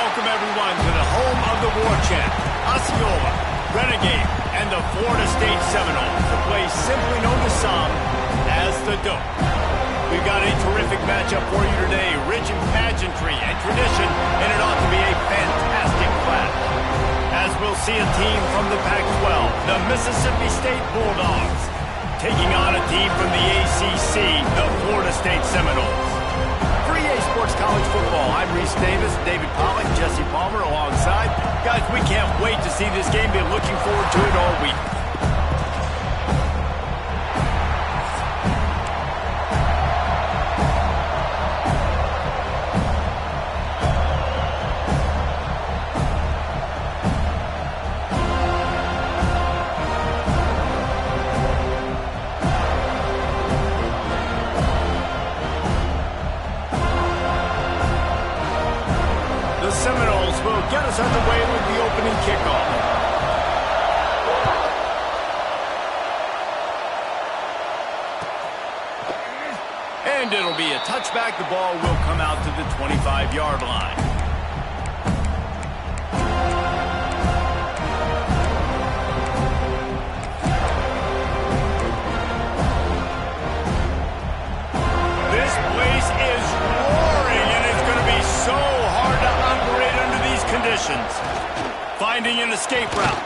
welcome everyone to the home of the War Chant, Osceola, Renegade, and the Florida State Seminoles, the place simply known to some as the Doak. We've got a terrific matchup for you today, rich in pageantry and tradition, and it ought to be a fantastic clash. As we'll see a team from the Pac-12, the Mississippi State Bulldogs, taking on a team from the ACC, the Florida State Seminoles. For EA Sports College Football, I'm Reese Davis, David Pollack, Jesse Palmer alongside. Guys, we can't wait to see this game. Been looking forward to it all week. Seminoles will get us underway with the opening kickoff. And it'll be a touchback. The ball will come out to the 25-yard line. This place is roaring, and it's going to be so hard to operate under these conditions. Finding an escape route.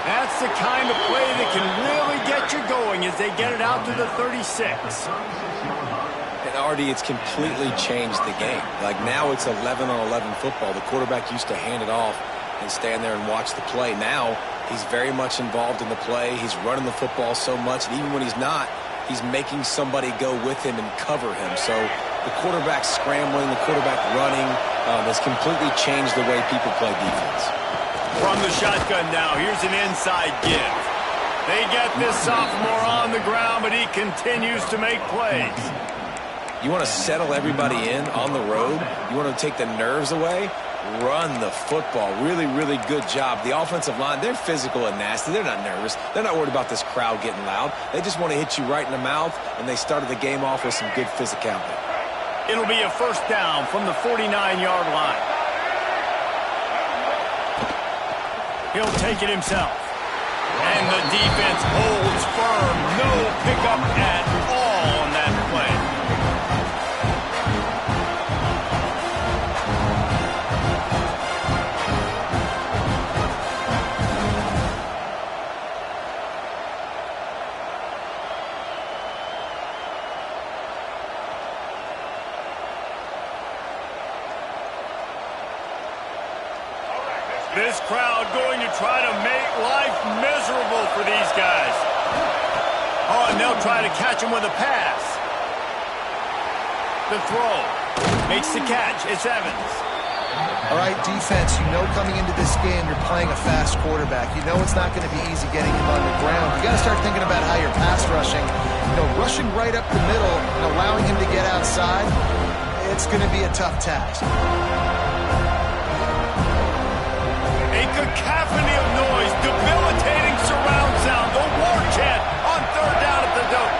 That's the kind of play that can really get you going as they get it out to the 36. And Artie, it's completely changed the game. Like now it's 11-on-11 football. The quarterback used to hand it off and stand there and watch the play. Now he's very much involved in the play. He's running the football so much, and even when he's not, he's making somebody go with him and cover him. So the quarterback scrambling, the quarterback running has completely changed the way people play defense. From the shotgun now, here's an inside give. They get this sophomore on the ground, but he continues to make plays. You want to settle everybody in on the road? You want to take the nerves away? Run the football. Really, really good job. The offensive line, they're physical and nasty. They're not nervous. They're not worried about this crowd getting loud. They just want to hit you right in the mouth, and they started the game off with some good physicality. It'll be a first down from the 49-yard line. He'll take it himself. And the defense holds firm. No pickup at all on that play. This crowd going to try to make life miserable for these guys. Oh, and they'll try to catch him with a pass. The throw. Makes the catch. It's Evans. All right, defense, you know coming into this game you're playing a fast quarterback. You know it's not going to be easy getting him on the ground. You got to start thinking about how you're pass rushing. You know, rushing right up the middle and allowing him to get outside, it's going to be a tough task. A cacophony of noise, debilitating surround sound, the War Chant on third down at the Doak.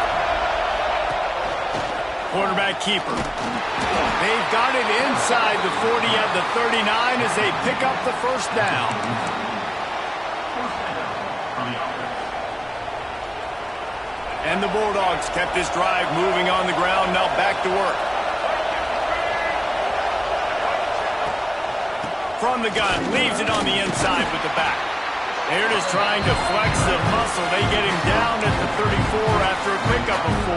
Quarterback keeper. They've got it inside the 40 at the 39 as they pick up the first down. And the Bulldogs kept this drive moving on the ground, now back to work. From the gun, leaves it on the inside with the back. They're just trying to flex the muscle. They get him down at the 34 after a pickup of 4.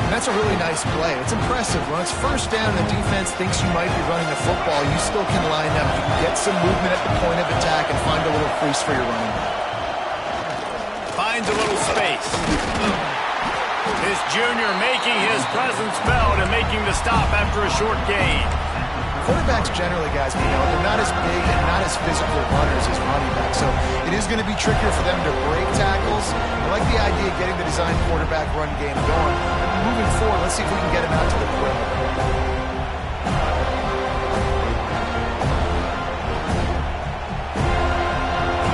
And that's a really nice play. It's impressive. When it's first down and the defense thinks you might be running the football, you still can line up. You can get some movement at the point of attack and find a little crease for your running back. Finds a little space. This junior making his presence felt and making the stop after a short gain. Quarterbacks generally, guys, we know, they're not as big and not as physical runners as running backs, so it is going to be trickier for them to break tackles. I like the idea of getting the design quarterback run game going. Moving forward, let's see if we can get him out to the perimeter.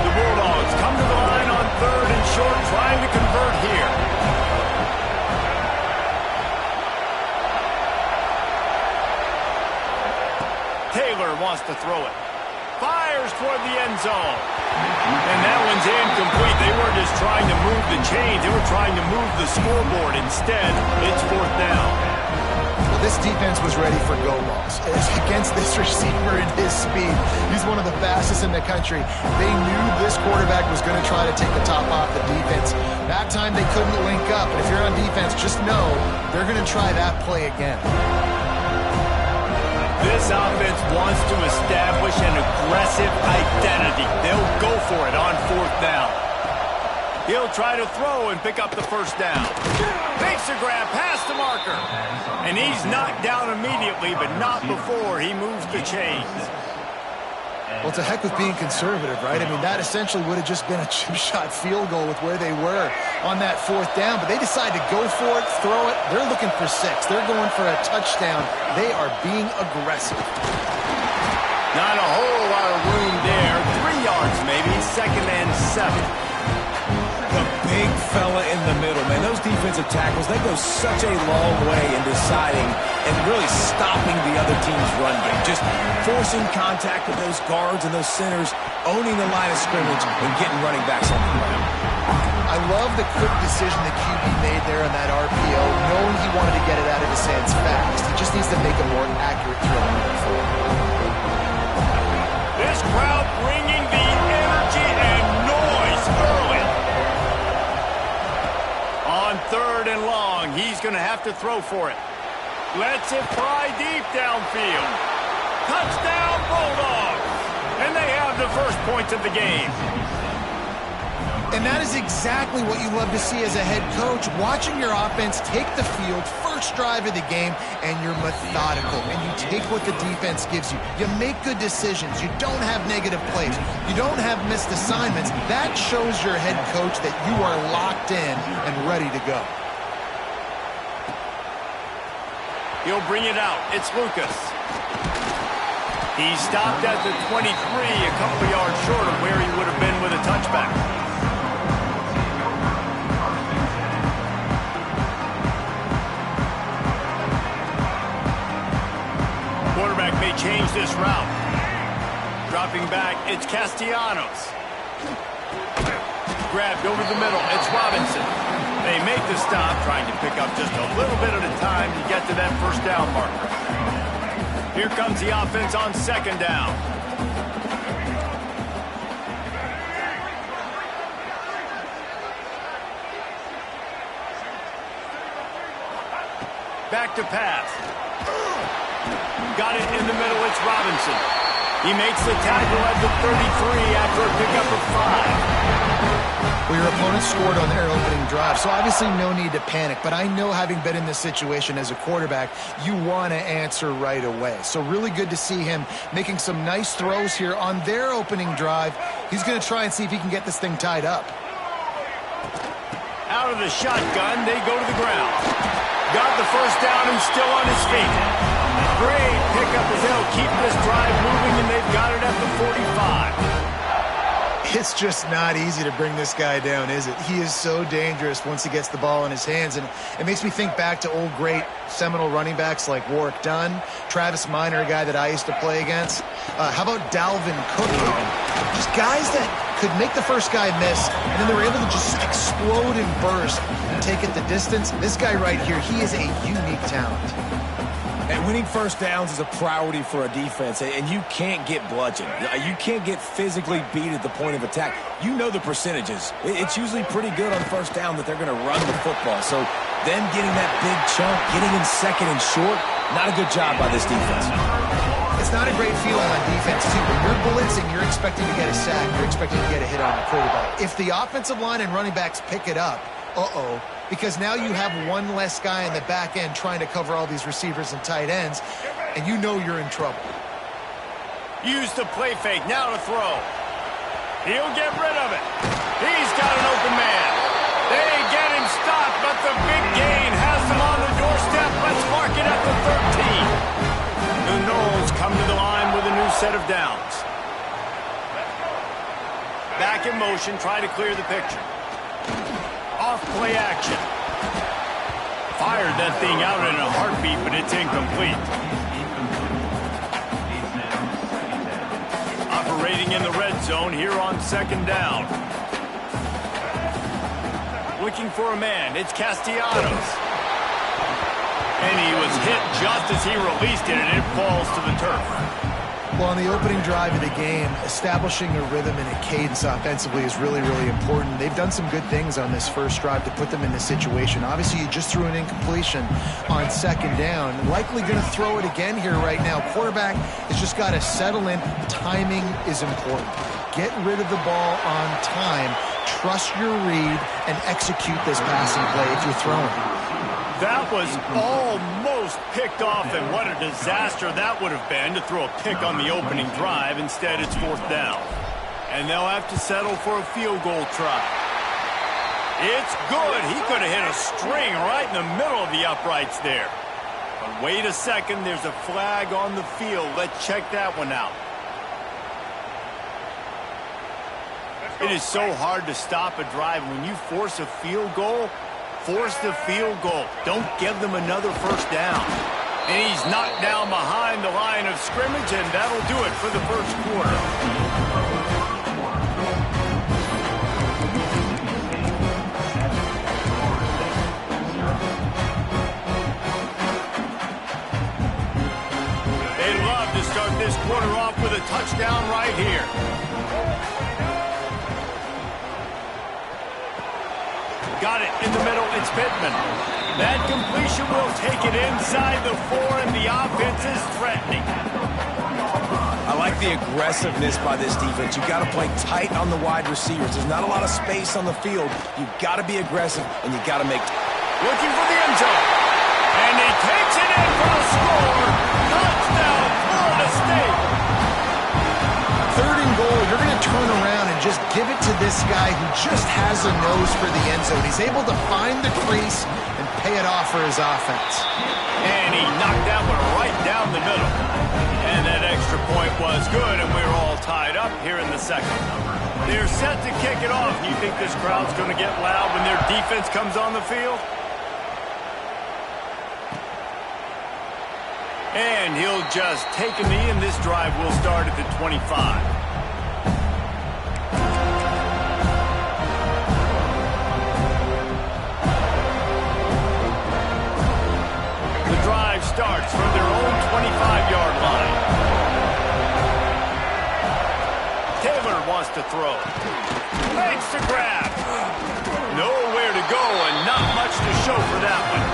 The Bulldogs come to the line on third and short, trying to convert here. Taylor wants to throw it. Fires toward the end zone. And that one's incomplete. They weren't just trying to move the chains. They were trying to move the scoreboard. Instead, it's 4th down. Well, this defense was ready for go balls. Against this receiver and his speed, he's one of the fastest in the country. They knew this quarterback was going to try to take the top off the defense. That time they couldn't link up. And if you're on defense, just know they're going to try that play again. This offense wants to establish an aggressive identity. They'll go for it on 4th down. He'll try to throw and pick up the 1st down. Makes the grab past the marker. And he's knocked down immediately, but not before he moves the chains. Well, to heck with being conservative, right? I mean, that essentially would have just been a chip shot field goal with where they were on that 4th down. But they decide to go for it, throw it. They're looking for 6. They're going for a touchdown. They are being aggressive. Not a whole lot of room there. 3 yards maybe, 2nd and 7. The big fella in the middle, man. Those defensive tackles, they go such a long way in deciding and really stopping the other team's run game. Just forcing contact with those guards and those centers, owning the line of scrimmage, and getting running backs on the ground. I love the quick decision the QB made there on that RPO, knowing he wanted to get it out of his hands fast. He just needs to make a more accurate throw moving forward. This crowd bringing the energy and noise early. On 3rd and long, he's going to have to throw for it. Lets it fly deep downfield. Touchdown, Bulldogs! And they have the first points of the game. And that is exactly what you love to see as a head coach, watching your offense take the field, first drive of the game, and you're methodical, and you take what the defense gives you. You make good decisions. You don't have negative plays. You don't have missed assignments. That shows your head coach that you are locked in and ready to go. He'll bring it out. It's Lucas. He stopped at the 23, a couple yards short of where he would have been with a touchback. Quarterback may change this route. Dropping back, it's Castellanos. Grabbed over the middle, it's Robinson. They make the stop, trying to pick up just a little bit at a time to get to that 1st down marker. Here comes the offense on 2nd down. Back to pass. Got it in the middle, it's Robinson. He makes the tackle at the 33 after a pickup of 5. Well, your opponent scored on their opening drive, so obviously no need to panic. But I know, having been in this situation as a quarterback, you want to answer right away. So really good to see him making some nice throws here on their opening drive. He's going to try and see if he can get this thing tied up. Out of the shotgun, they go to the ground. Got the 1st down and still on his feet. Great pickup as they'll keep this drive moving, and they've got it at the 45. It's just not easy to bring this guy down, is it? He is so dangerous once he gets the ball in his hands, and it makes me think back to old great Seminole running backs like Warwick Dunn, Travis Minor, a guy that I used to play against. How about Dalvin Cook even? Just guys that could make the first guy miss, and then they were able to just explode and burst and take it the distance. This guy right here, he is a unique talent. And winning 1st downs is a priority for a defense, and you can't get bludgeoned. You can't get physically beat at the point of attack. You know the percentages. It's usually pretty good on 1st down that they're going to run the football. So them getting that big chunk, getting in 2nd and short, not a good job by this defense. It's not a great feeling on defense, too. When you're blitzing, you're expecting to get a sack. You're expecting to get a hit on the quarterback. If the offensive line and running backs pick it up, because now you have one less guy in the back end trying to cover all these receivers and tight ends, and you know you're in trouble. Use the play fake, now to throw. He'll get rid of it. He's got an open man. They get him stopped, but the big gain has them on the doorstep. Let's mark it at the 13. The Noles come to the line with a new set of downs. Back in motion, try to clear the picture. Off-play action. Fired that thing out in a heartbeat, but it's incomplete. waiting in the red zone here on second down. Looking for a man. It's Castellanos. And he was hit just as he released it, and it falls to the turf. Well, on the opening drive of the game, establishing a rhythm and a cadence offensively is really, really important. They've done some good things on this first drive to put them in this situation. Obviously, you just threw an incompletion on second down. Likely going to throw it again here right now. Quarterback has just got to settle in. Timing is important. Get rid of the ball on time. Trust your read and execute this passing play if you're throwing. That was almost picked off, and what a disaster that would have been to throw a pick on the opening drive. Instead, it's fourth down. And they'll have to settle for a field goal try. It's good. He could have hit a string right in the middle of the uprights there. But wait a second, there's a flag on the field. Let's check that one out. It is so hard to stop a drive when you force a field goal. Force the field goal. Don't give them another first down. And he's knocked down behind the line of scrimmage, and that'll do it for the first quarter. They love to start this quarter off with a touchdown right here. Got it in the middle. It's Pittman. That completion will take it inside the 4, and the offense is threatening. I like the aggressiveness by this defense. You've got to play tight on the wide receivers. There's not a lot of space on the field. You've got to be aggressive, and you've got to make... Looking for the end zone. And he takes it in for the score. Touchdown, Florida State. Third and goal, you're going to turn around and just give it to this guy who just has a nose for the end zone. He's able to find the crease and pay it off for his offense. And he knocked that one right down the middle. And that extra point was good, and we're all tied up here in the second. They're set to kick it off. Do you think this crowd's going to get loud when their defense comes on the field? And he'll just take a knee, and this drive will start at the 25. The drive starts from their own 25-yard line. Taylor wants to throw. Makes the grab. Nowhere to go, and not much to show for that one.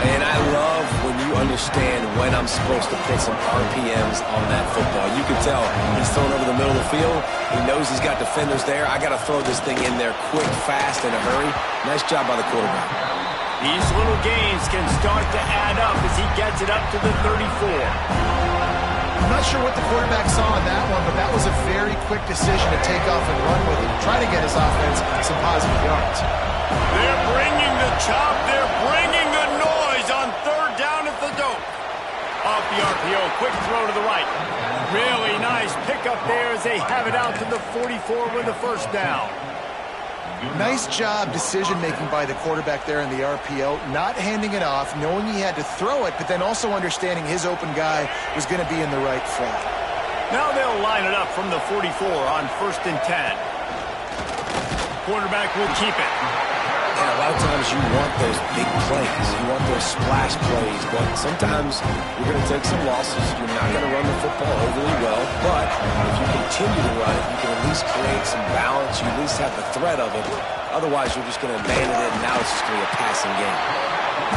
And I love when you understand when I'm supposed to put some RPMs on that football. You can tell he's throwing over the middle of the field. He knows he's got defenders there. I got to throw this thing in there quick, fast, in a hurry. Nice job by the quarterback. These little gains can start to add up as he gets it up to the 34. I'm not sure what the quarterback saw on that one, but that was a very quick decision to take off and run with it. Try to get his offense some positive yards. They're bringing the chop. They're bringing the noise on third down at the dope. Off the RPO, quick throw to the right. Really nice pickup there as they have it out to the 44 with the first down. Nice job decision-making by the quarterback there in the RPO, not handing it off, knowing he had to throw it, but then also understanding his open guy was going to be in the right flat. Now they'll line it up from the 44 on 1st and 10. Quarterback will keep it. And a lot of times you want those big plays. You want those splash plays. But sometimes you're going to take some losses. You're not going to run the football overly well. But if you continue to run it, you can at least create some balance. You at least have the threat of it. Otherwise, you're just going to abandon it, and now it's just going to be a passing game.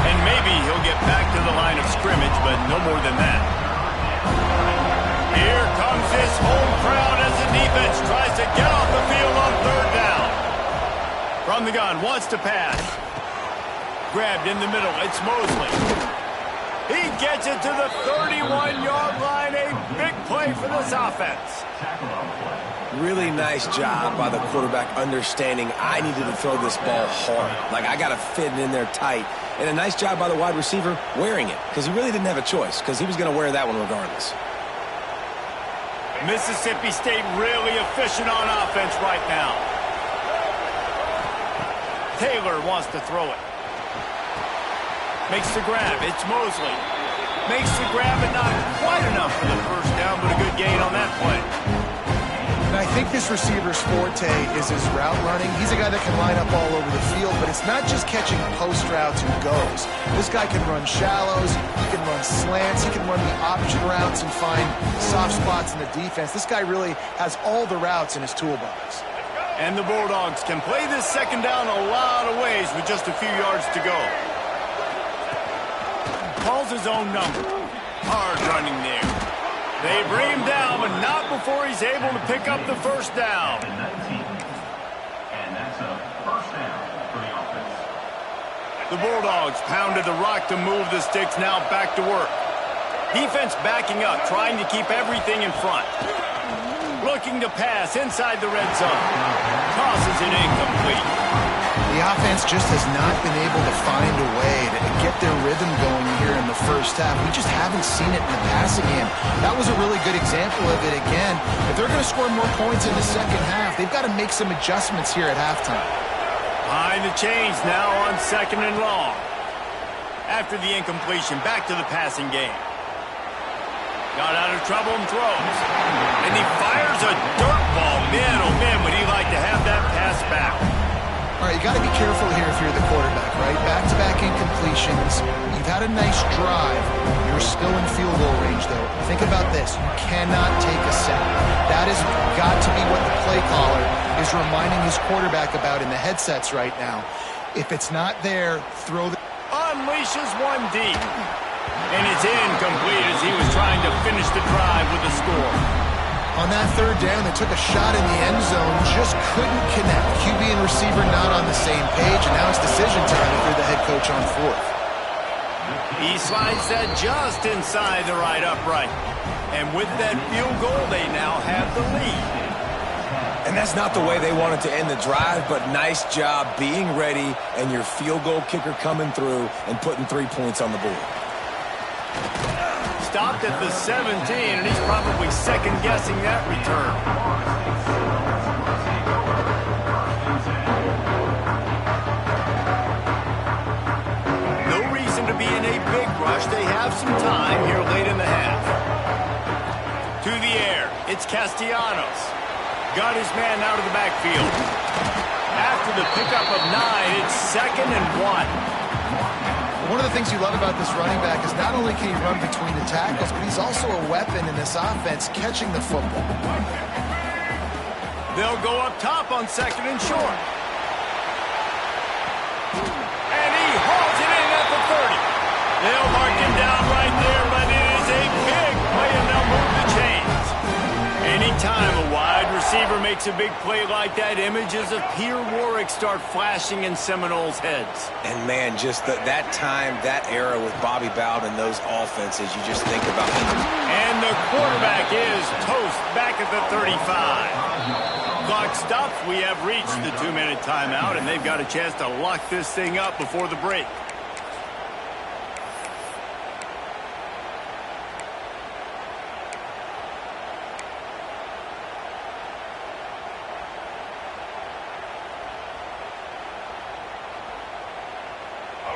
And maybe he'll get back to the line of scrimmage, but no more than that. Here comes his home crowd as the defense tries to get off the field on third down. From the gun, wants to pass. Grabbed in the middle, it's Mosley. He gets it to the 31-yard line. A big play for this offense. Really nice job by the quarterback understanding I needed to throw this ball hard. Like, I got to fit it in there tight. And a nice job by the wide receiver wearing it, because he really didn't have a choice, because he was going to wear that one regardless. Mississippi State really efficient on offense right now. Taylor wants to throw it. Makes the grab. It's Mosley. Makes the grab, and not quite enough for the first down, but a good gain on that play. think this receiver's forte is his route running. He's a guy that can line up all over the field, but it's not just catching post routes and goes. This guy can run shallows, he can run slants, he can run the option routes and find soft spots in the defense. This guy really has all the routes in his toolbox. And the Bulldogs can play this second down a lot of ways with just a few yards to go. Calls his own number. Hard running there. They bring him down, but not before he's able to pick up the first down. And that's a first down for the offense. The Bulldogs pounded the rock to move the sticks, now back to work. Defense backing up, trying to keep everything in front. Looking to pass inside the red zone. Tosses it incomplete. The offense just has not been able to find a way to get their rhythm going here in the first half. We just haven't seen it in the passing game. That was a really good example of it again. If they're going to score more points in the second half, they've got to make some adjustments here at halftime. Behind the chains now on second and long. After the incompletion, back to the passing game. Got out of trouble and throws. And he fires a dirt ball. Man, oh man, would he like to have that pass back. All right, you got to be careful here if you're the quarterback, right? Back-to-back incompletions. You've had a nice drive. You're still in field goal range, though. Think about this. You cannot take a sack. That has got to be what the play caller is reminding his quarterback about in the headsets right now. If it's not there, throw the... Unleashes one deep. And it's incomplete as he was trying to finish the drive with a score. On that third down, they took a shot in the end zone, just couldn't connect. QB and receiver not on the same page, and now it's decision time if you're the head coach on fourth. He slides that just inside the right upright. And with that field goal, they now have the lead. And that's not the way they wanted to end the drive, but nice job being ready and your field goal kicker coming through and putting 3 points on the board. Stopped at the 17, and he's probably second-guessing that return. No reason to be in a big rush. They have some time here late in the half. To the air, it's Castellanos. Got his man out of the backfield. After the pickup of 9, it's 2nd and 1. One of the things you love about this running back is not only can he run between the tackles, but he's also a weapon in this offense catching the football. They'll go up top on 2nd and short. And he hauls it in at the 30. They'll mark him down right there, but it is a big play, and they'll move the chains. Anytime a wide receiver makes a big play like that, images of Peter Warrick start flashing in Seminoles' heads. And man, just that time, that era with Bobby Bowden and those offenses, you just think about them. And the quarterback is toast back at the 35. Clock stops. We have reached the 2-minute timeout, and they've got a chance to lock this thing up before the break.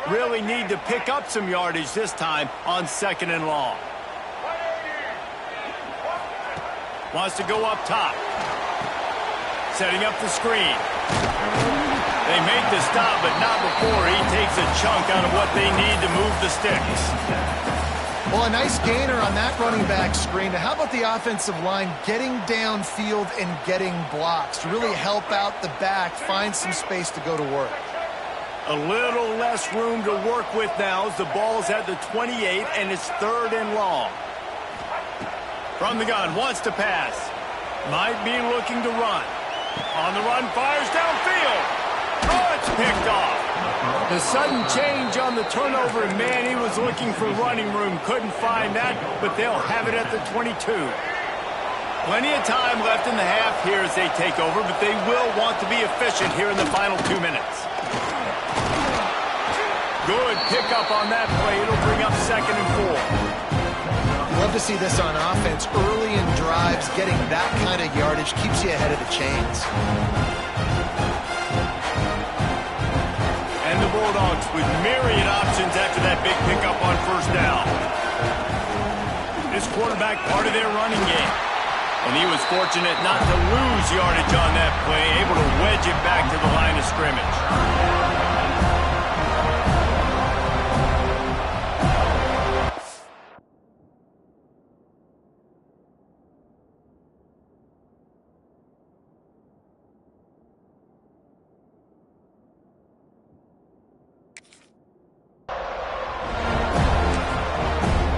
Really need to pick up some yardage this time on 2nd and long. Wants to go up top. Setting up the screen. They make the stop, but not before he takes a chunk out of what they need to move the sticks. Well, a nice gainer on that running back screen. Now, how about the offensive line getting downfield and getting blocks to really help out the back, find some space to go to work? A little less room to work with now as the ball's at the 28 and it's 3rd and long. From the gun, wants to pass. Might be looking to run. On the run, fires downfield. Oh, it's picked off. The sudden change on the turnover, and man, he was looking for running room. Couldn't find that, but they'll have it at the 22. Plenty of time left in the half here as they take over, but they will want to be efficient here in the final 2 minutes. Good pickup on that play. It'll bring up 2nd and 4. Love to see this on offense. Early in drives, getting that kind of yardage keeps you ahead of the chains. And the Bulldogs with myriad options after that big pickup on 1st down. This quarterback part of their running game. And he was fortunate not to lose yardage on that play, able to wedge it back to the line of scrimmage.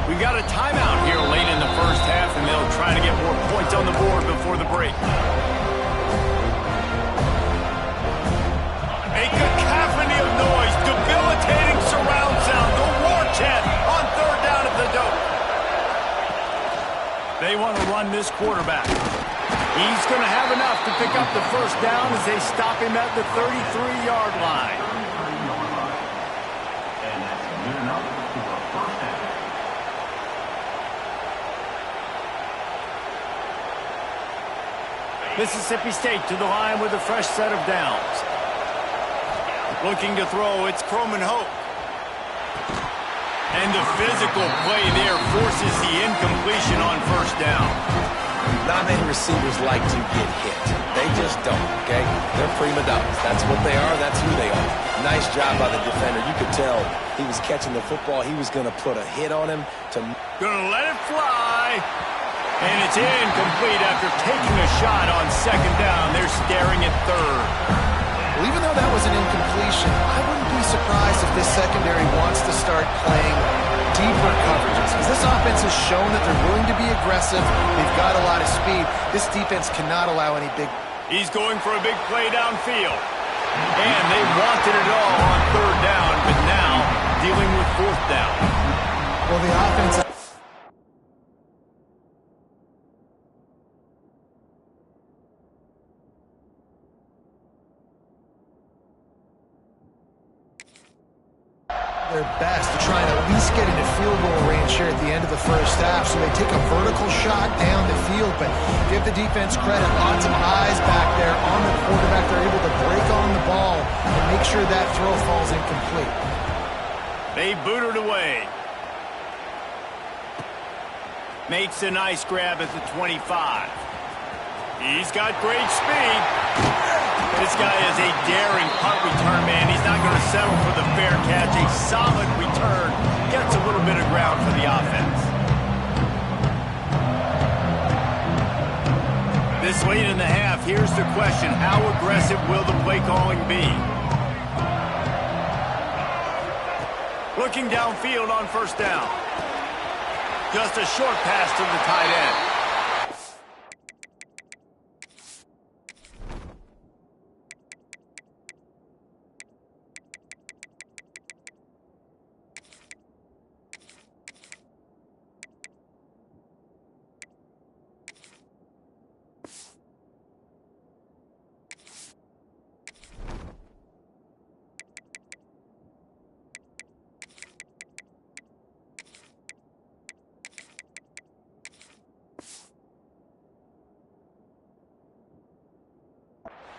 We got a timeout here late in the first half, and they'll try to get more points on the board before the break. A cacophony of noise, debilitating surround sound, the war chant on third down at the Doak. They want to run this quarterback. He's going to have enough to pick up the first down as they stop him at the 33-yard line. And that's good enough for a first down. Mississippi State to the line with a fresh set of downs. Looking to throw, it's Croman Hope. And the physical play there forces the incompletion on first down. Not many receivers like to get hit. They just don't, okay? They're prima donnas. That's what they are. That's who they are. Nice job by the defender. You could tell he was catching the football. He was going to put a hit on him. Gonna let it fly. And it's incomplete after taking a shot on second down. They're staring at third. Well, even though that was an incompletion, I wouldn't be surprised if this secondary wants to start playing deeper coverages, because this offense has shown that they're willing to be aggressive. They've got a lot of speed. This defense cannot allow any big... He's going for a big play downfield. And they wanted it all on third down, but now dealing with fourth down. Well, the offense... their best to try and at least get into field goal range here at the end of the first half. So they take a vertical shot down the field, but give the defense credit. Lots of eyes back there on the quarterback. They're able to break on the ball and make sure that throw falls incomplete. They boot it away. Makes a nice grab at the 25. He's got great speed. This guy is a daring punt return man. He's not going to settle for the fair catch. A solid return. Gets a little bit of ground for the offense. This late in the half, here's the question. How aggressive will the play calling be? Looking downfield on first down. Just a short pass to the tight end.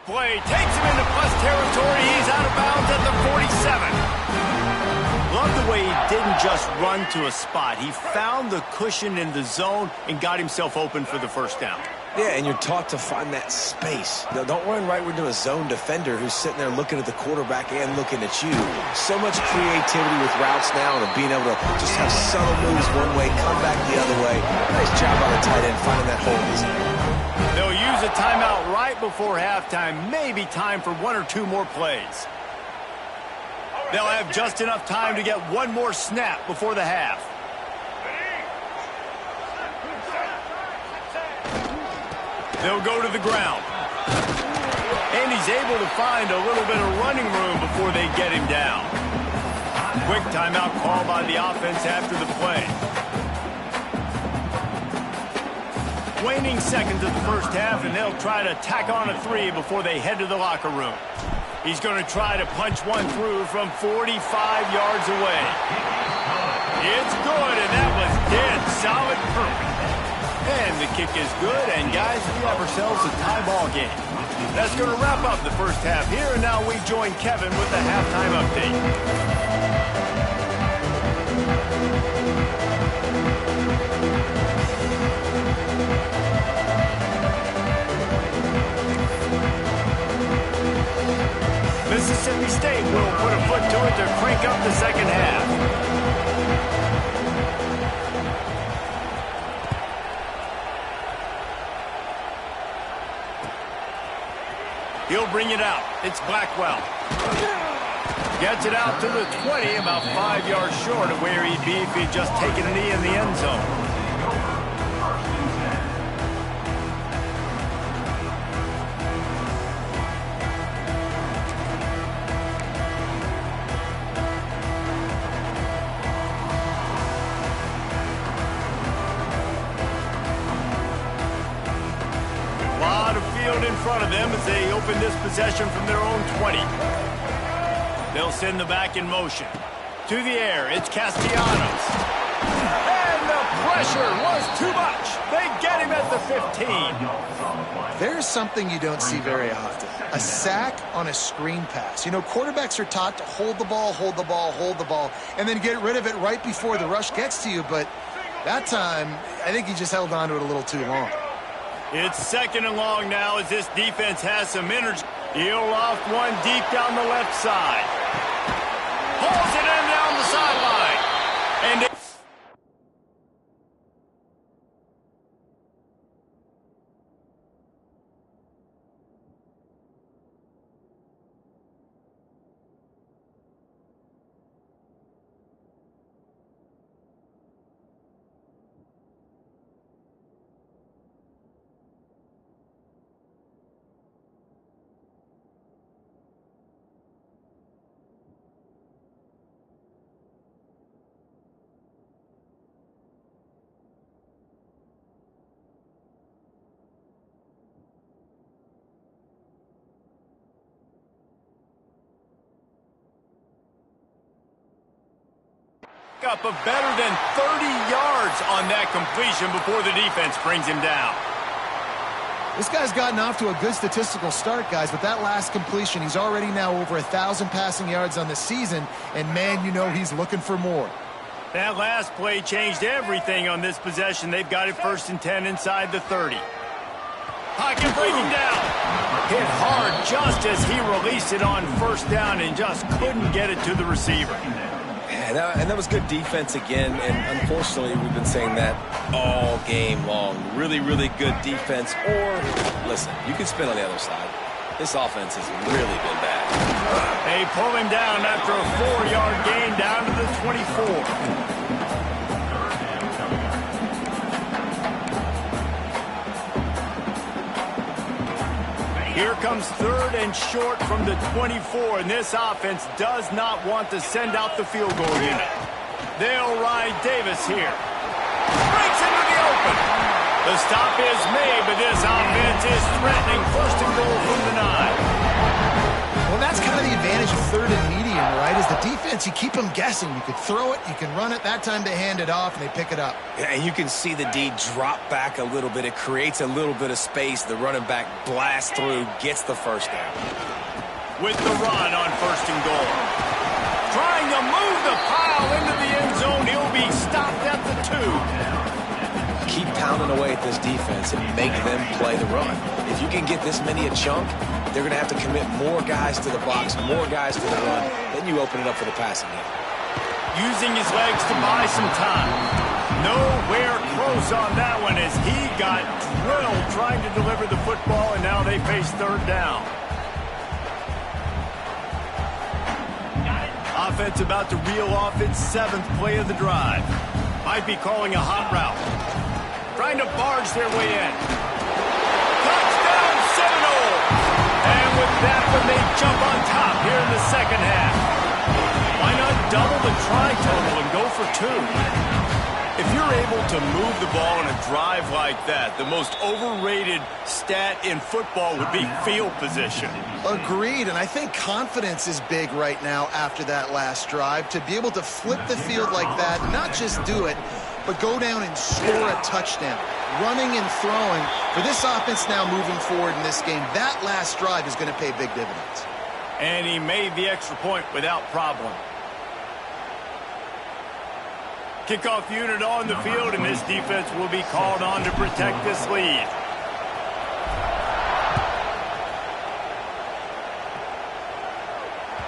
Play takes him into plus territory. He's out of bounds at the 47. Love the way he didn't just run to a spot. He found the cushion in the zone and got himself open for the first down. Yeah, and you're taught to find that space. Now, don't run right into a zone defender who's sitting there looking at the quarterback and looking at you. So much creativity with routes now and being able to just have subtle moves one way, come back the other way. Nice job on the tight end finding that hole in his ear. They'll use a timeout right before halftime. Maybe time for one or two more plays. They'll have just enough time to get one more snap before the half. They'll go to the ground. And he's able to find a little bit of running room before they get him down. Quick timeout call by the offense after the play. Waning seconds of the first half, and they'll try to tack on a 3 before they head to the locker room. He's going to try to punch one through from 45 yards away. It's good, and that was dead solid perfect. And the kick is good, and guys, we have ourselves a tie ball game. That's going to wrap up the first half here, and now we join Kevin with the halftime update. about to crank up the second half. He'll bring it out. It's Blackwell. Gets it out to the 20, about 5 yards short of where he'd be if he'd just taken a knee in the end zone. In front of them as they open this possession from their own 20. They'll send the back in motion. To the air, it's Castellanos. And the pressure was too much. They get him at the 15. There's something you don't see very often. A sack on a screen pass. You know, quarterbacks are taught to hold the ball, hold the ball, hold the ball, and then get rid of it right before the rush gets to you. But that time, I think he just held on to it a little too long. It's second and long now as this defense has some energy. He'll loft one deep down the left side. Pulls it in down the sideline. And up of better than 30 yards on that completion before the defense brings him down. This guy's gotten off to a good statistical start, guys. With that last completion, he's already now over 1,000 passing yards on the season, and man, you know he's looking for more. That last play changed everything on this possession. They've got it 1st and 10 inside the 30. Pocket breaking down. Hit hard just as he released it on 1st down and just couldn't get it to the receiver. And that was good defense again, and unfortunately we've been saying that all game long. Really, really good defense, or, listen, you can spin on the other side. This offense has really been bad. They pull him down after a 4-yard gain down to the 24. Here comes 3rd and short from the 24, and this offense does not want to send out the field goal unit. They'll ride Davis here. Breaks into the open. The stop is made, but this offense is threatening 1st and goal from the 9. Well, that's kind of the advantage of 3rd and medium, right? Is the defense, you keep them guessing. You could throw it, you can run it. That time they hand it off, and they pick it up. Yeah, and you can see the D drop back a little bit. It creates a little bit of space. The running back blasts through, gets the 1st down. With the run on 1st and goal. Trying to move the pile into the end zone. He'll be stopped at the 2. Keep pounding away at this defense and make them play the run. If you can get this many a chunk, they're going to have to commit more guys to the box, more guys to the run. Then you open it up for the passing game. Using his legs to buy some time. Nowhere close on that one as he got drilled trying to deliver the football, and now they face 3rd down. Offense about to reel off its 7th play of the drive. Might be calling a hot route. Trying to barge their way in. Touchdown, Seminole! And with that one, they jump on top here in the 2nd half. Why not double the try total and go for 2? If you're able to move the ball in a drive like that, the most overrated stat in football would be field position. Agreed, and I think confidence is big right now after that last drive. To be able to flip the field like that, not just do it, but go down and score a touchdown. Running and throwing. For this offense now moving forward in this game, that last drive is going to pay big dividends. And he made the extra point without problem. Kickoff unit on the field, and this defense will be called on to protect this lead.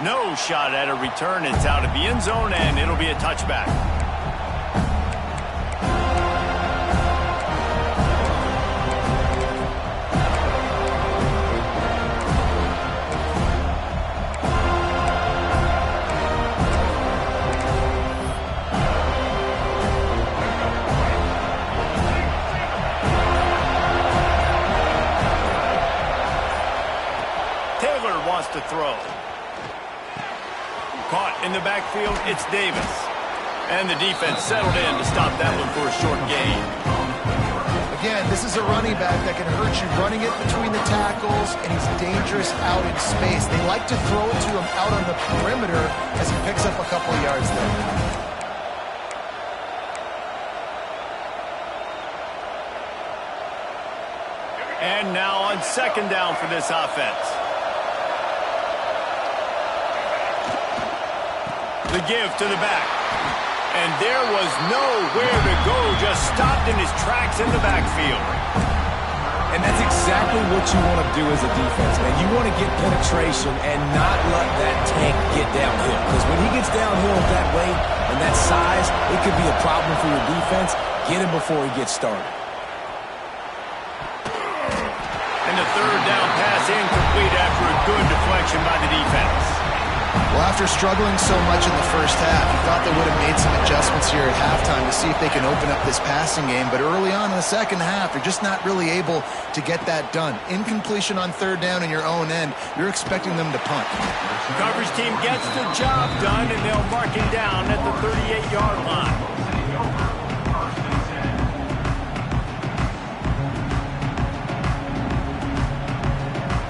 No shot at a return. It's out of the end zone, and it'll be a touchback. Wants to throw. Caught in the backfield, it's Davis. And the defense settled in to stop that one for a short gain. Again, this is a running back that can hurt you running it between the tackles, and he's dangerous out in space. They like to throw it to him out on the perimeter as he picks up a couple of yards there. And now on second down for this offense. The give to the back. And there was nowhere to go, just stopped in his tracks in the backfield. And that's exactly what you want to do as a defense, man. You want to get penetration and not let that tank get downhill. Because when he gets downhill that way and that size, it could be a problem for your defense. Get him before he gets started. And the third down pass incomplete after a good deflection by the defense. Well, after struggling so much in the first half, you thought they would have made some adjustments here at halftime to see if they can open up this passing game. But early on in the second half, they're just not really able to get that done. Incompletion on third down in your own end, you're expecting them to punt. The coverage team gets the job done, and they'll mark him down at the 38-yard line.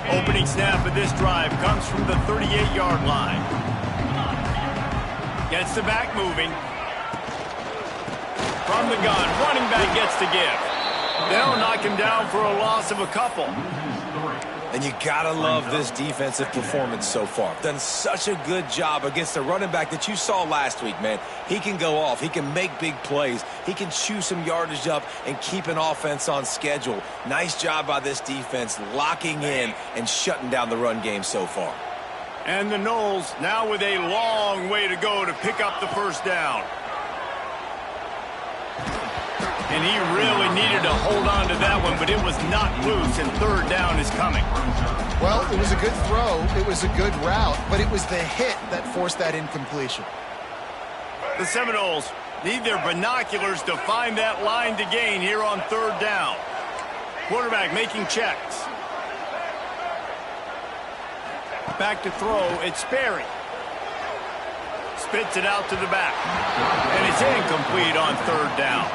Opening snap of this drive comes from the 38-yard line. Gets the back moving. From the gun, running back gets the give. They'll knock him down for a loss of a couple. And you gotta love this defensive performance so far. Done such a good job against the running back that you saw last week, man. He can go off. He can make big plays. He can chew some yardage up and keep an offense on schedule. Nice job by this defense locking in and shutting down the run game so far. And the Noles now with a long way to go to pick up the first down. And he really needed to hold on to that one, but it was not loose, and third down is coming. Well, it was a good throw. It was a good route, but it was the hit that forced that incompletion. The Seminoles need their binoculars to find that line to gain here on third down. Quarterback making checks. Back to throw, it's Sperry. Spits it out to the back. And it's incomplete on third down.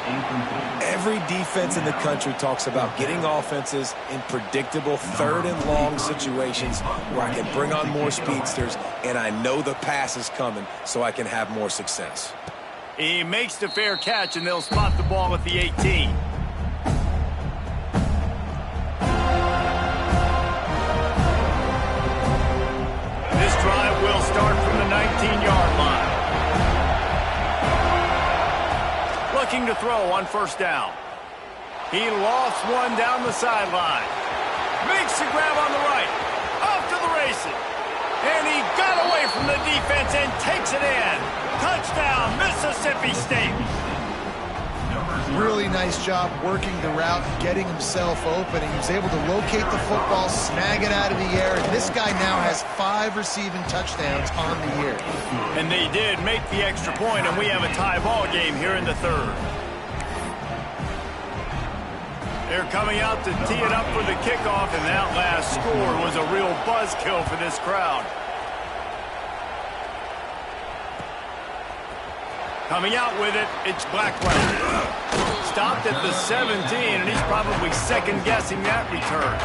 Every defense in the country talks about getting offenses in predictable third and long situations where I can bring on more speedsters and I know the pass is coming so I can have more success. He makes the fair catch and they'll spot the ball at the 18. This drive will start from the 19-yard line. Looking to throw on first down. He lost one down the sideline. Makes the grab on the right. Off to the races. And he got away from the defense and takes it in. Touchdown, Mississippi State. Really nice job working the route, getting himself open, and he was able to locate the football, snag it out of the air, and this guy now has 5 receiving touchdowns on the year. And they did make the extra point, and we have a tie ball game here in the third. They're coming out to tee it up for the kickoff, and that last score was a real buzzkill for this crowd. Coming out with it, it's Blackwell. Stopped at the 17, and he's probably second-guessing that return.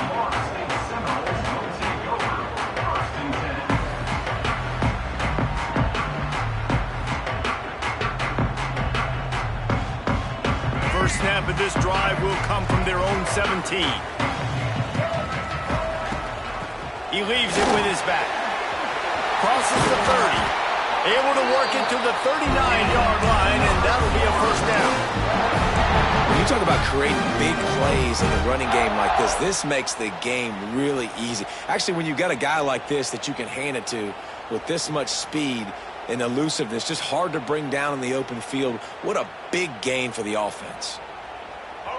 First snap of this drive will come from their own 17. He leaves it with his back. Crosses the 30. Able to work it to the 39-yard line, and that'll be a first down. You talk about creating big plays in the running game like this makes the game really easy. Actually, when you've got a guy like this that you can hand it to with this much speed and elusiveness, just hard to bring down in the open field, what a big gain for the offense.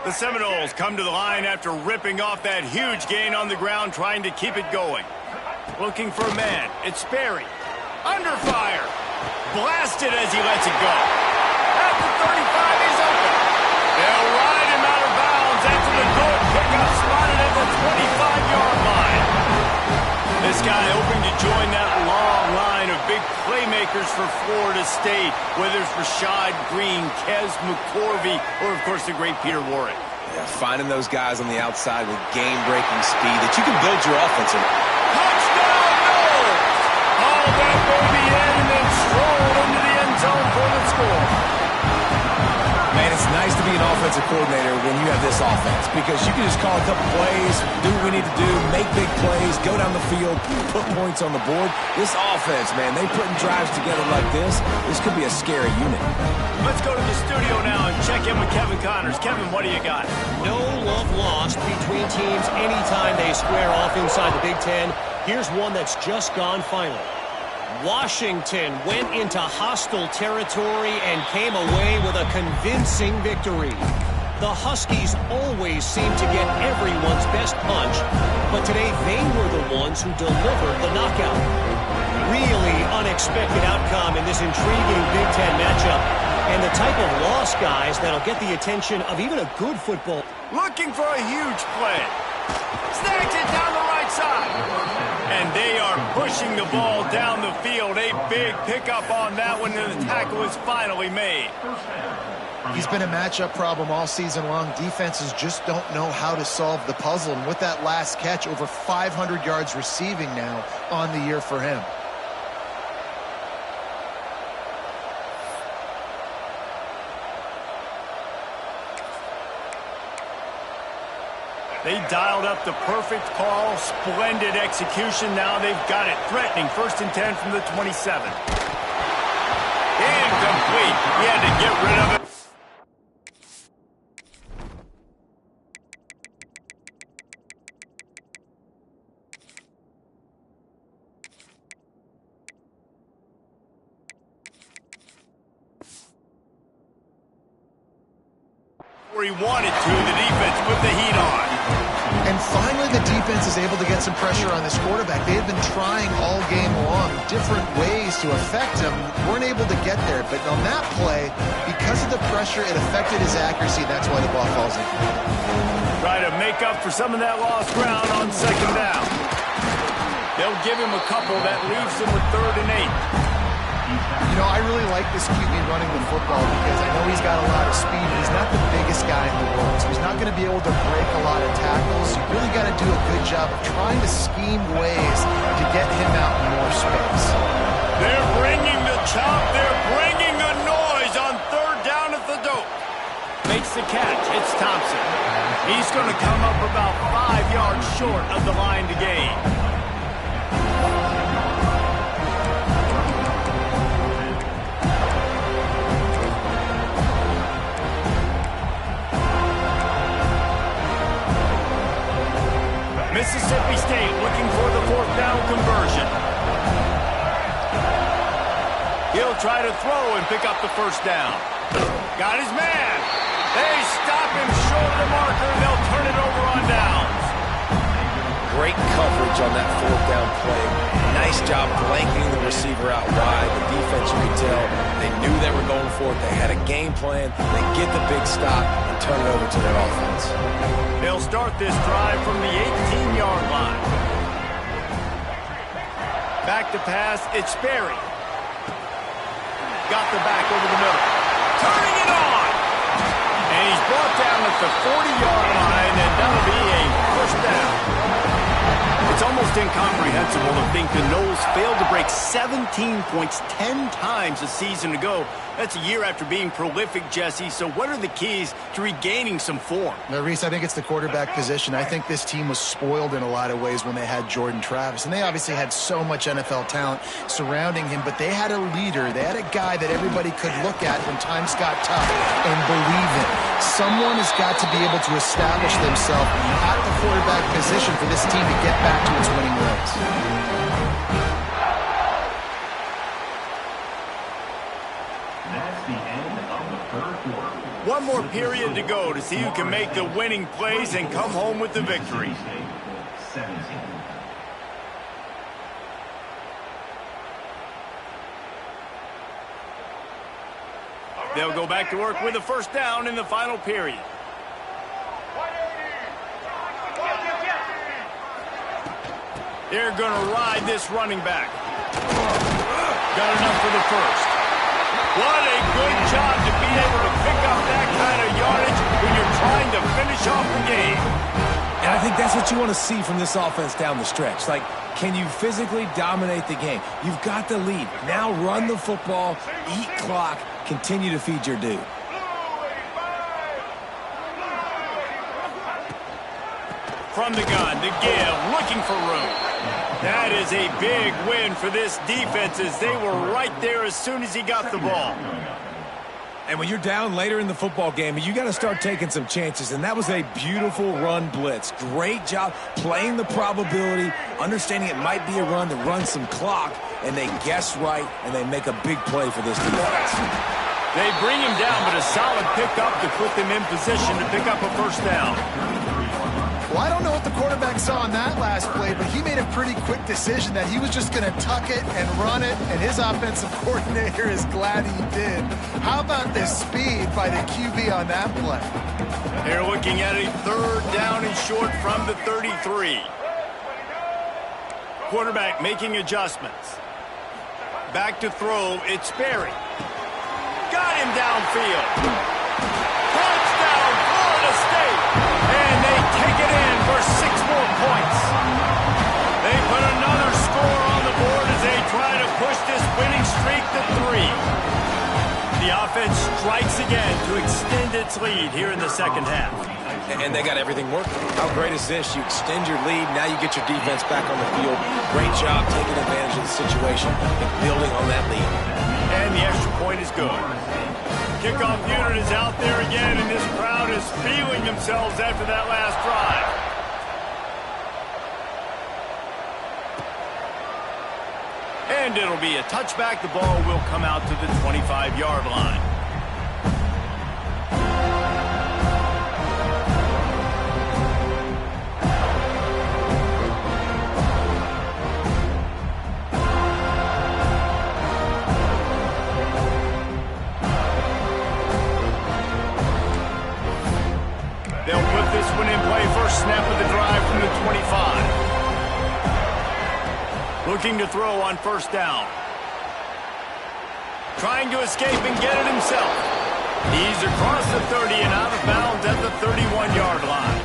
The Seminoles come to the line after ripping off that huge gain on the ground, trying to keep it going. Looking for a man. It's Sperry. Under fire. Blasted as he lets it go. At the 35, he's open. They'll ride him out of bounds after the good pickup spotted at the 25-yard line. This guy hoping to join that long line of big playmakers for Florida State, whether it's Rashad Green, Kez McCorvey, or, of course, the great Peter Warrick. Yeah, finding those guys on the outside with game-breaking speed that you can build your offense in. Touchdown, Noles! Haul that baby in and then stroll into the end zone for the score. Man, it's nice to be an offensive coordinator when you have this offense because you can just call a couple plays, do what we need to do, make big plays, go down the field, put points on the board. This offense, man, they putting drives together like this could be a scary unit. Let's go to the studio now and check in with Kevin Connors. Kevin, what do you got? No love lost between teams anytime they square off inside the Big Ten. Here's one that's just gone final. Washington went into hostile territory and came away with a convincing victory. The Huskies always seem to get everyone's best punch, but today they were the ones who delivered the knockout. Really unexpected outcome in this intriguing Big Ten matchup, and the type of loss, guys, that'll get the attention of even a good football. Looking for a huge play. Snags it down the right side. And they are pushing the ball down the field. A big pickup on that one, and the tackle is finally made. He's been a matchup problem all season long. Defenses just don't know how to solve the puzzle. And with that last catch, over 500 yards receiving now on the year for him. They dialed up the perfect call. Splendid execution. Now they've got it. Threatening 1st and 10 from the 27. Incomplete. He had to get rid of it. Where he wanted to, the defense put the heat on. And finally, the defense is able to get some pressure on this quarterback. They had been trying all game long different ways to affect him. Weren't able to get there. But on that play, because of the pressure, it affected his accuracy. That's why the ball falls in. Try to make up for some of that lost ground on 2nd down. They'll give him a couple. That leaves him with 3rd and 8. You know, I really like this QB running the football because I know he's got a lot of speed, but he's not the biggest guy in the world, so he's not going to be able to break a lot of tackles. You really got to do a good job of trying to scheme ways to get him out in more space. They're bringing the chop. They're bringing the noise on 3rd down at the dope. Makes the catch. It's Thompson. He's going to come up about 5 yards short of the line to gain. Mississippi State looking for the 4th down conversion. He'll try to throw and pick up the 1st down. Got his man. They stop him short of the marker. They'll turn it over on downs. Great coverage on that 4th down play. Nice job blanketing the receiver out wide. The defense, you could tell, they knew they were going for it. They had a game plan. They get the big stop and turn it over to their offense. They'll start this drive from the 18-yard line. Back to pass, it's Sperry. Got the back over the middle. Turning it on! And he's brought down at the 40-yard line, and that'll be a 1st down. It's almost incomprehensible to think the Noles failed to break 17 points 10 times a season ago, That's a year after being prolific, Jesse. So what are the keys to regaining some form? Now, Reese, I think it's the quarterback position. I think this team was spoiled in a lot of ways when they had Jordan Travis. And they obviously had so much NFL talent surrounding him, but they had a leader. They had a guy that everybody could look at when times got tough and believe in. Someone has got to be able to establish themselves at the quarterback position for this team to get back to its winning ways. One more period to go to see who can make the winning plays and come home with the victory. They'll go back to work with a first down in the final period. They're going to ride this running back. Got enough for the first. What a good job to be able to pick up that kind of yardage when you're trying to finish off the game. And I think that's what you want to see from this offense down the stretch. Like, can you physically dominate the game? You've got the lead. Now run the football, eat clock, continue to feed your dude. From the gun, to give, looking for room. That is a big win for this defense as they were right there as soon as he got the ball. And when you're down later in the football game, you got to start taking some chances. And that was a beautiful run blitz. Great job playing the probability, understanding it might be a run to run some clock, and they guess right, and they make a big play for this defense. They bring him down, but a solid pickup to put them in position to pick up a first down. Well, I don't know what the quarterback saw on that last play, but he made a pretty quick decision that he was just going to tuck it and run it, and his offensive coordinator is glad he did. How about the speed by the QB on that play? They're looking at a third down and short from the 33. Quarterback making adjustments. Back to throw, it's Berry. Got him downfield. Touchdown, Florida State. And they kick it in for 6 more points. They put another score on the board as they try to push this winning streak to 3. The offense strikes again to extend its lead here in the second half. And they got everything working. How great is this? You extend your lead, now you get your defense back on the field. Great job taking advantage of the situation and building on that lead. And the extra point is good. Kickoff unit is out there again, and this crowd is feeling themselves after that last drive. And it'll be a touchback. The ball will come out to the 25-yard line. They'll put this one in play. First snap of the drive from the 25. Looking to throw on first down. Trying to escape and get it himself. He's across the 30 and out of bounds at the 31-yard line.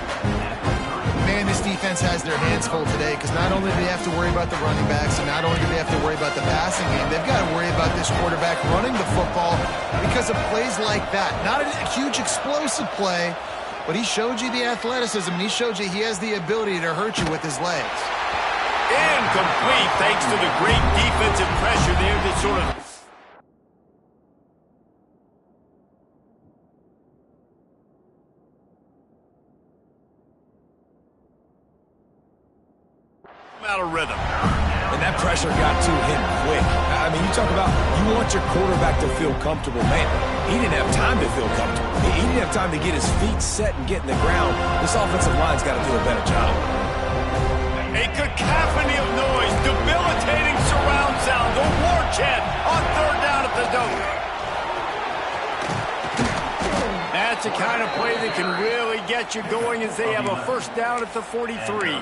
Man, this defense has their hands full today because not only do they have to worry about the running backs and not only do they have to worry about the passing game, they've got to worry about this quarterback running the football because of plays like that. Not a huge explosive play, but he showed you the athleticism, and he showed you he has the ability to hurt you with his legs. Incomplete thanks to the great defensive pressure there that sort of... out of rhythm. And that pressure got to him quick. I mean, you talk about you want your quarterback to feel comfortable. Man, he didn't have time to feel comfortable. He didn't have time to get his feet set and get in the ground. This offensive line's got to do a better job. A cacophony of noise, debilitating surround sound, the war chant on third down at the Dome. That's the kind of play that can really get you going as they have a first down at the 43.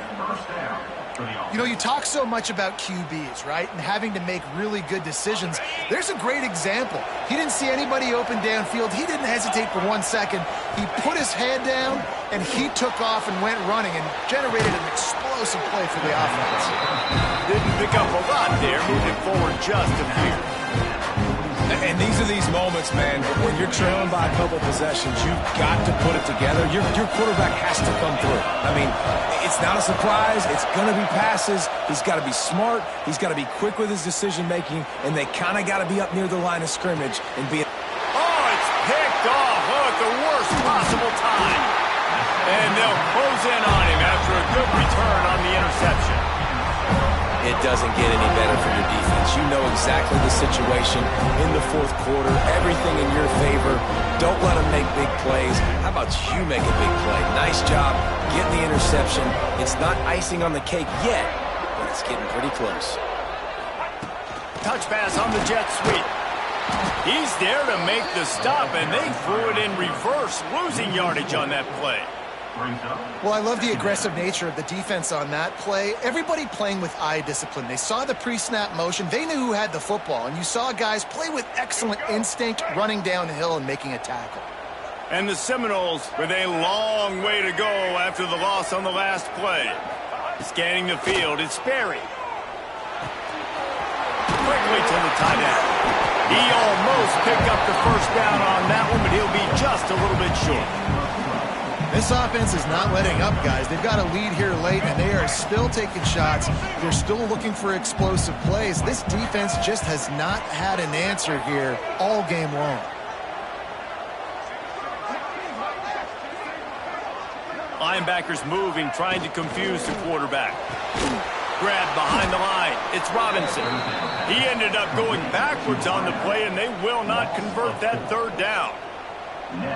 You know, you talk so much about QBs, right, and having to make really good decisions. There's a great example. He didn't see anybody open downfield. He didn't hesitate for 1 second. He put his head down, and he took off and went running and generated an explosive play for the offense. Didn't pick up a lot there, moving forward just a few. And these are these moments, man, when you're trailing by a couple possessions, you've got to put it together. Your quarterback has to come through. I mean, it's not a surprise. It's going to be passes. He's got to be smart. He's got to be quick with his decision-making, and they kind of got to be up near the line of scrimmage and be... Oh, it's picked off. Oh, at the worst possible time. And they'll close in on him after a good return on the interception. It doesn't get any better for your defense. You know exactly the situation in the fourth quarter. Everything in your favor. Don't let them make big plays. How about you make a big play? Nice job getting the interception. It's not icing on the cake yet, but it's getting pretty close. Touch pass on the jet sweep. He's there to make the stop, and they threw it in reverse, losing yardage on that play. Well, I love the aggressive nature of the defense on that play. Everybody playing with eye discipline. They saw the pre-snap motion. They knew who had the football, and you saw guys play with excellent instinct, running downhill and making a tackle. And the Seminoles with a long way to go after the loss on the last play. Scanning the field, it's Sperry. Quickly to the tight end. He almost picked up the first down on that one, but he'll be just a little bit short. This offense is not letting up, guys. They've got a lead here late, and they are still taking shots. They're still looking for explosive plays. This defense just has not had an answer here all game long. Linebackers moving, trying to confuse the quarterback. Grabbed behind the line. It's Robinson. He ended up going backwards on the play, and they will not convert that third down.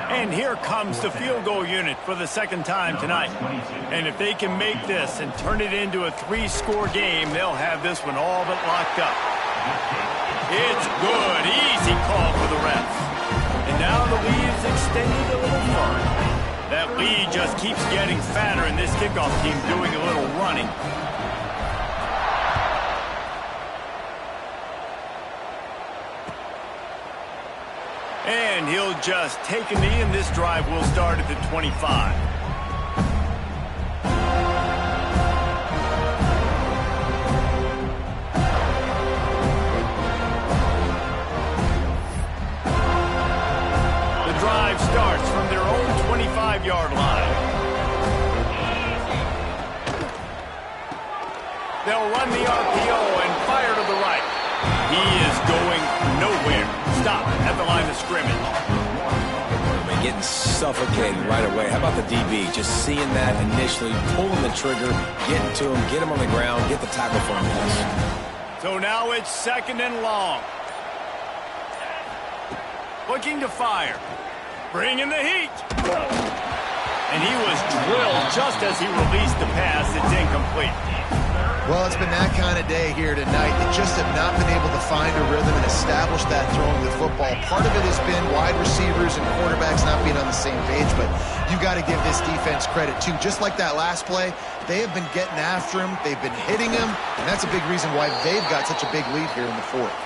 And here comes the field goal unit for the second time tonight. And if they can make this and turn it into a 3-score game, they'll have this one all but locked up. It's good. Easy call for the refs. And now the lead is extended a little further. That lead just keeps getting fatter, and this kickoff team doing a little running. And he'll just take a knee, and this drive will start at the 25. The drive starts from their own 25-yard line. They'll run the RPO and fire to the right. He is going nowhere. Stop at the line of scrimmage. Getting suffocated right away. How about the DB? Just seeing that initially, pulling the trigger, getting to him, get him on the ground, get the tackle for him. So now it's second and long. Looking to fire. Bringing the heat. And he was drilled just as he released the pass. It's incomplete. Well, it's been that kind of day here tonight. They just have not been able to find a rhythm and establish that throwing the football. Part of it has been wide receivers and quarterbacks not being on the same page, but you got to give this defense credit, too. Just like that last play, they have been getting after him. They've been hitting him, and that's a big reason why they've got such a big lead here in the fourth.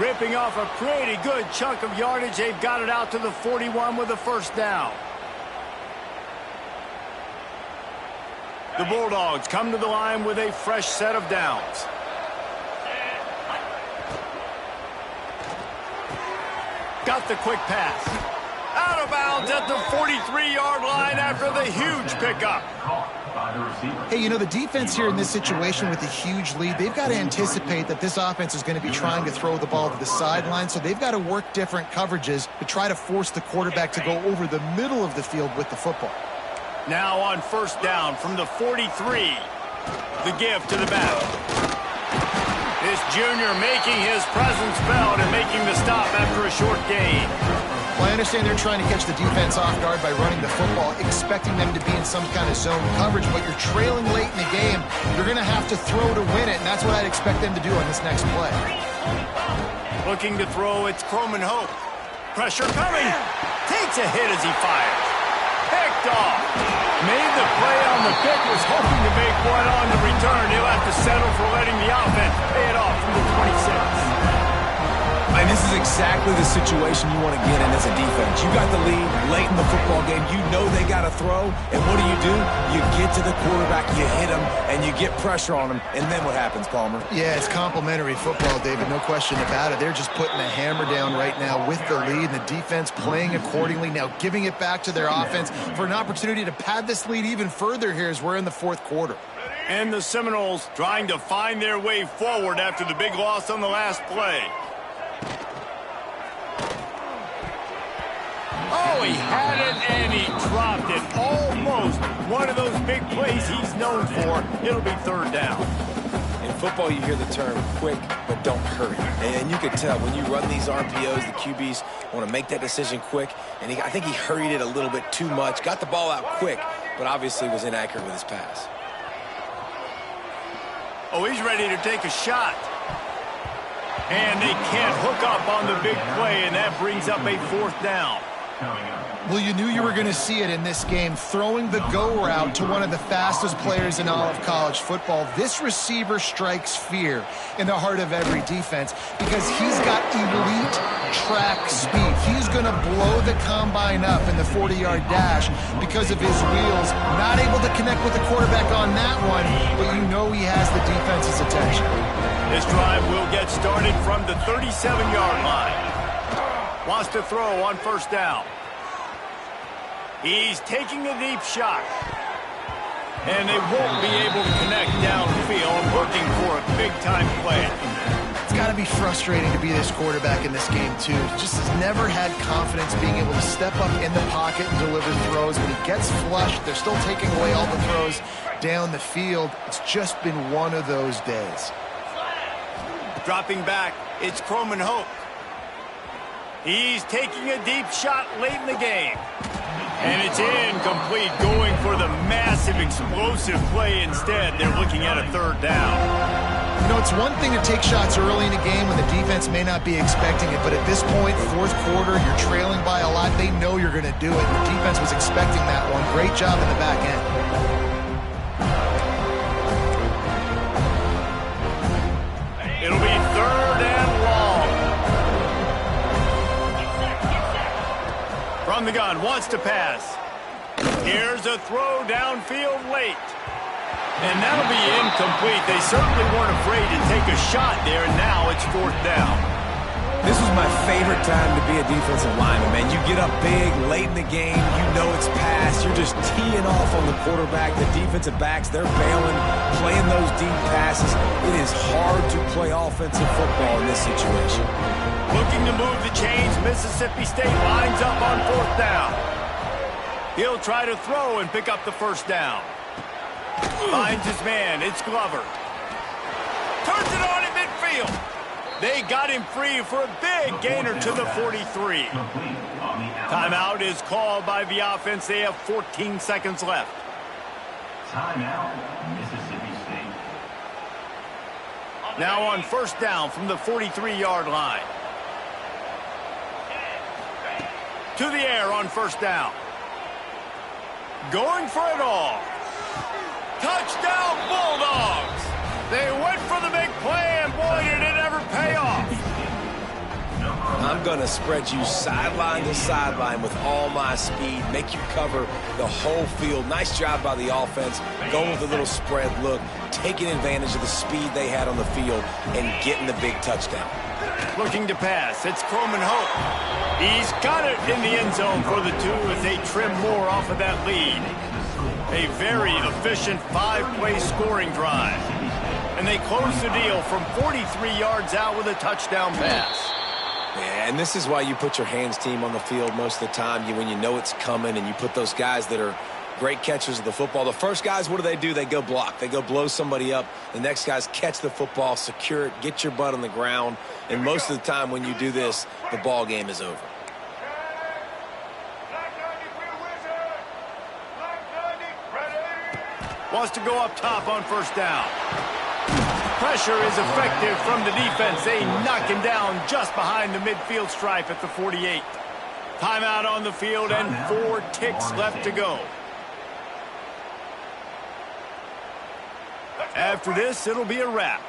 Ripping off a pretty good chunk of yardage. They've got it out to the 41 with a first down. The Bulldogs come to the line with a fresh set of downs. Got the quick pass. Out of bounds at the 43-yard line after the huge pickup. Hey, you know, the defense here in this situation with a huge lead, they've got to anticipate that this offense is going to be trying to throw the ball to the sideline, so they've got to work different coverages to try to force the quarterback to go over the middle of the field with the football. Now on first down from the 43. The give to the back. This junior making his presence felt and making the stop after a short gain. Well, I understand they're trying to catch the defense off guard by running the football, expecting them to be in some kind of zone coverage, but you're trailing late in the game. You're going to have to throw to win it, and that's what I'd expect them to do on this next play. Looking to throw, it's Croman Hope. Pressure coming. Takes a hit as he fires. Picked off. Made the play on the pick, was hoping to make one on the return. He'll have to settle for letting the offense pay it off from the 26. And this is is exactly the situation you want to get in as a defense. You got the lead late in the football game. You know they got to throw, and what do? You get to the quarterback, you hit him, and you get pressure on him, and then what happens, Palmer? Yeah, it's complimentary football, David, no question about it. They're just putting the hammer down right now with the lead, and the defense playing accordingly, now giving it back to their offense for an opportunity to pad this lead even further here as we're in the fourth quarter. And the Seminoles trying to find their way forward after the big loss on the last play. Oh, he had it and he dropped it. Almost one of those big plays he's known for. It'll be third down. In football, you hear the term quick, but don't hurry. And you can tell when you run these RPOs, the QBs want to make that decision quick. And I think he hurried it a little bit too much. Got the ball out quick, but obviously was inaccurate with his pass. Oh, he's ready to take a shot. And they can't hook up on the big play, and that brings up a fourth down. Well, you knew you were going to see it in this game, throwing the go route to one of the fastest players in all of college football. This receiver strikes fear in the heart of every defense because he's got elite track speed. He's going to blow the combine up in the 40-yard dash because of his wheels. Not able to connect with the quarterback on that one, but you know he has the defense's attention. This drive will get started from the 37-yard line. Wants to throw on first down. He's taking a deep shot. And they won't be able to connect downfield, looking for a big-time play. It's got to be frustrating to be this quarterback in this game, too. Just has never had confidence being able to step up in the pocket and deliver throws. When he gets flushed, they're still taking away all the throws down the field. It's just been one of those days. Dropping back, it's Croman Hope. He's taking a deep shot late in the game. And it's incomplete, going for the massive, explosive play instead. They're looking at a third down. You know, it's one thing to take shots early in a game when the defense may not be expecting it, but at this point, fourth quarter, you're trailing by a lot. They know you're going to do it. The defense was expecting that one. Great job in the back end. It'll be third and long. From the gun, wants to pass. Here's a throw downfield late. And that'll be incomplete. They certainly weren't afraid to take a shot there, and now it's fourth down. This was my favorite time to be a defensive lineman, man. You get up big, late in the game, you know it's past. You're just teeing off on the quarterback. The defensive backs, they're bailing, playing those deep passes. It is hard to play offensive football in this situation. Looking to move the chains, Mississippi State lines up on fourth down. He'll try to throw and pick up the first down. Finds his man, it's Glover. Turns it on in midfield. They got him free for a big gainer to the 43. Timeout is called by the offense. They have 14 seconds left. Timeout, Mississippi State. Now on first down from the 43-yard line. To the air on first down. Going for it all. Touchdown Bulldogs! They went for the big play, and boy, did it ever pay off. I'm going to spread you sideline to sideline with all my speed, make you cover the whole field. Nice job by the offense, going with a little spread look, taking advantage of the speed they had on the field, and getting the big touchdown. Looking to pass, it's Croman Hope. He's got it in the end zone for the two as they trim more off of that lead. A very efficient five-play scoring drive. And they close the deal from 43 yards out with a touchdown pass. Yeah, and this is why you put your hands team on the field most of the time when you know it's coming, and you put those guys that are great catchers of the football. The first guys, what do? They go block. They go blow somebody up. The next guys catch the football, secure it, get your butt on the ground. And most of the time when you do this, the ball game is over. Wants to go up top on first down. Pressure is effective from the defense. They knock him down just behind the midfield stripe at the 48. Timeout on the field and 4 ticks left to go. After this, it'll be a wrap.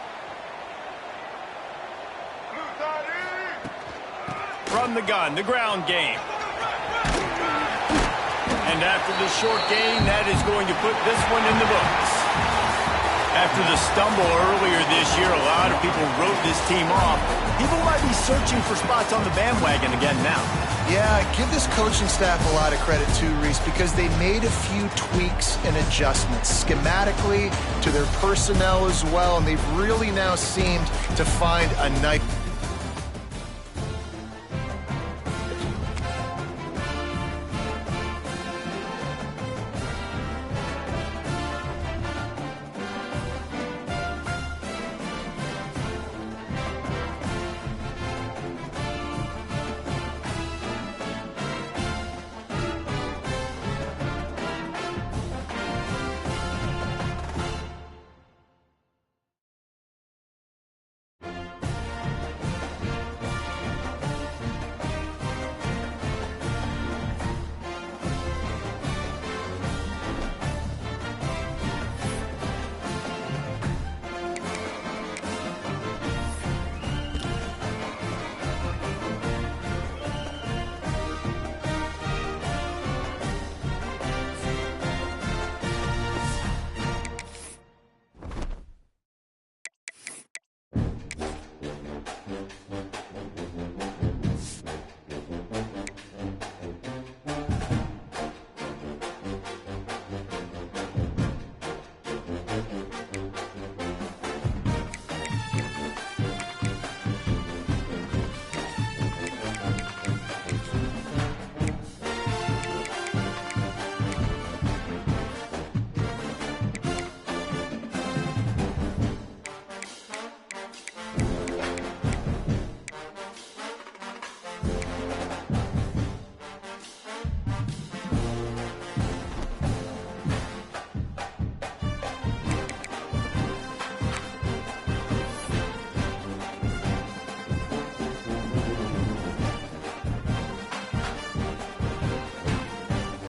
from the gun, the ground game. And after the short gain, that is going to put this one in the books. After the stumble earlier this year, a lot of people wrote this team off. People might be searching for spots on the bandwagon again now. Yeah, give this coaching staff a lot of credit too, Reese, because they made a few tweaks and adjustments schematically to their personnel as well, and they've really now seemed to find a nice